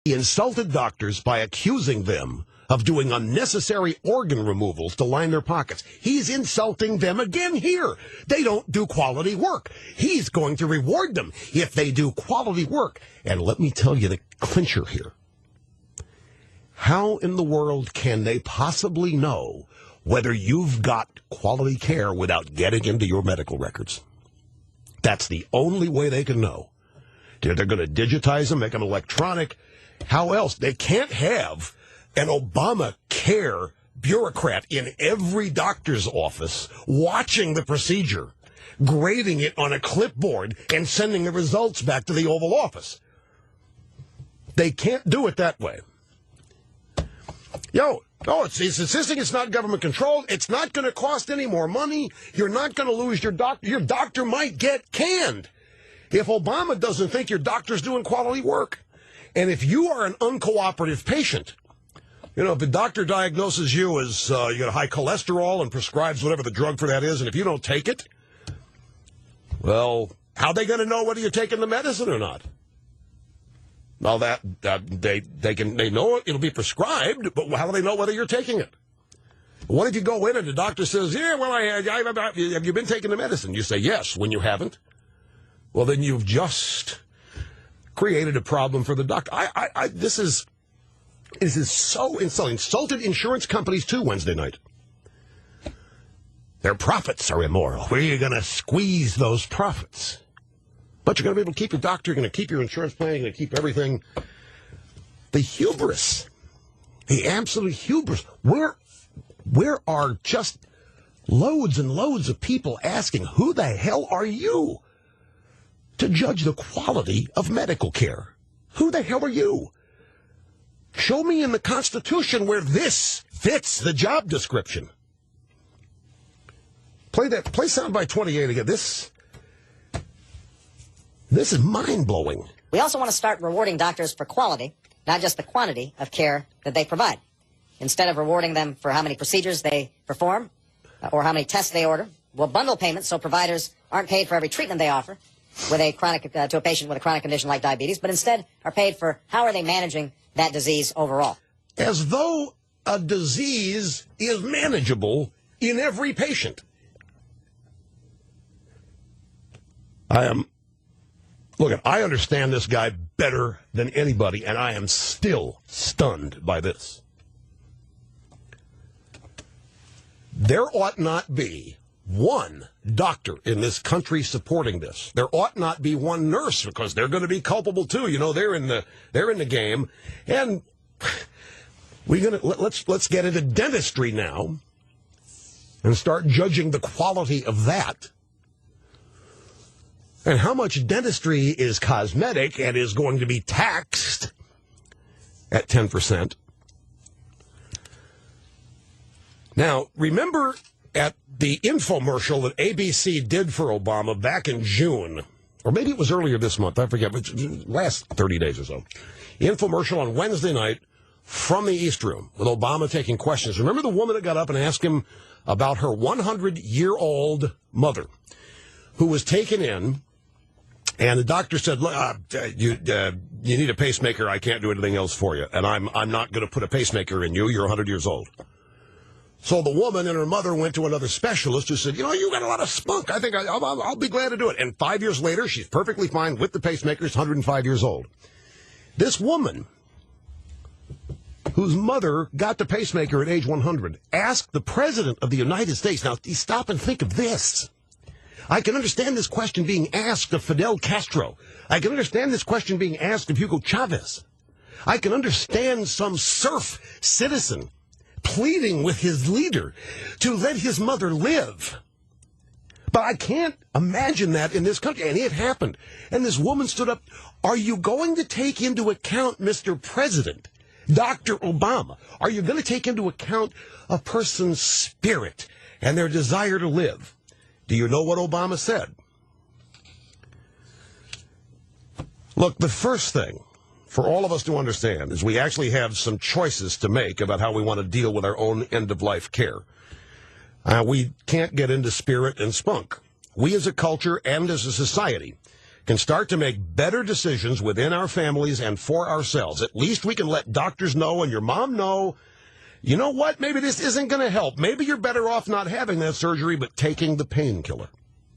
He insulted doctors by accusing them of doing unnecessary organ removals to line their pockets. He's insulting them again here. They don't do quality work. He's going to reward them if they do quality work. And let me tell you the clincher here. How in the world can they possibly know whether you've got quality care without getting into your medical records? That's the only way they can know. They're going to digitize them, make them electronic. How else? They can't have an Obamacare bureaucrat in every doctor's office watching the procedure, grading it on a clipboard, and sending the results back to the Oval Office. They can't do it that way. It's insisting it's not government controlled. It's not going to cost any more money. You're not going to lose your doctor. Your doctor might get canned if Obama doesn't think your doctor's doing quality work. And if you are an uncooperative patient, if the doctor diagnoses you as you got high cholesterol and prescribes whatever the drug for that is, and if you don't take it, well, how are they going to know whether you're taking the medicine or not? Well, they know it'll be prescribed, but how do they know whether you're taking it? What if you go in and the doctor says, have you been taking the medicine? You say yes when you haven't. Well, then you've just created a problem for the doctor. This is so insulting. Insulted insurance companies too Wednesday night. Their profits are immoral. Where are you going to squeeze those profits? But you're going to be able to keep your doctor, you're going to keep your insurance plan, you're going to keep everything. The hubris, the absolute hubris. Where are just loads and loads of people asking, who the hell are you to judge the quality of medical care? Who the hell are you? Show me in the Constitution where this fits the job description. Play soundbite 28 again. This is mind-blowing. We also want to start rewarding doctors for quality, not just the quantity of care that they provide. Instead of rewarding them for how many procedures they perform or how many tests they order, we'll bundle payments so providers aren't paid for every treatment they offer with to a patient with a chronic condition like diabetes, but instead are paid for how are they managing that disease overall. As though a disease is manageable in every patient. Look, I understand this guy better than anybody, and I am still stunned by this. There ought not be one doctor in this country supporting this. There ought not be one nurse, because they're going to be culpable too. They're in the game, and let's get into dentistry now and start judging the quality of that. And how much dentistry is cosmetic and is going to be taxed at 10%. Now, remember at the infomercial that ABC did for Obama back in June, or maybe it was earlier this month, I forget, but last 30 days or so. Infomercial on Wednesday night from the East Room with Obama taking questions. Remember the woman that got up and asked him about her 100-year-old mother who was taken in. And the doctor said, you need a pacemaker. I can't do anything else for you. And I'm not going to put a pacemaker in you. You're 100 years old. So the woman and her mother went to another specialist who said, you got a lot of spunk. I think I'll be glad to do it. And 5 years later, she's perfectly fine with the pacemakers, 105 years old. This woman, whose mother got the pacemaker at age 100, asked the President of the United States. Now, stop and think of this. I can understand this question being asked of Fidel Castro. I can understand this question being asked of Hugo Chavez. I can understand some serf citizen pleading with his leader to let his mother live. But I can't imagine that in this country. And it happened. And this woman stood up. Are you going to take into account, Mr. President, Dr. Obama? Are you going to take into account a person's spirit and their desire to live? Do you know what Obama said? Look, the first thing for all of us to understand is we actually have some choices to make about how we want to deal with our own end-of-life care. We can't get into spirit and spunk. We as a culture and as a society can start to make better decisions within our families and for ourselves. At least we can let doctors know and your mom know, you know what, maybe this isn't going to help. Maybe you're better off not having that surgery, but taking the painkiller.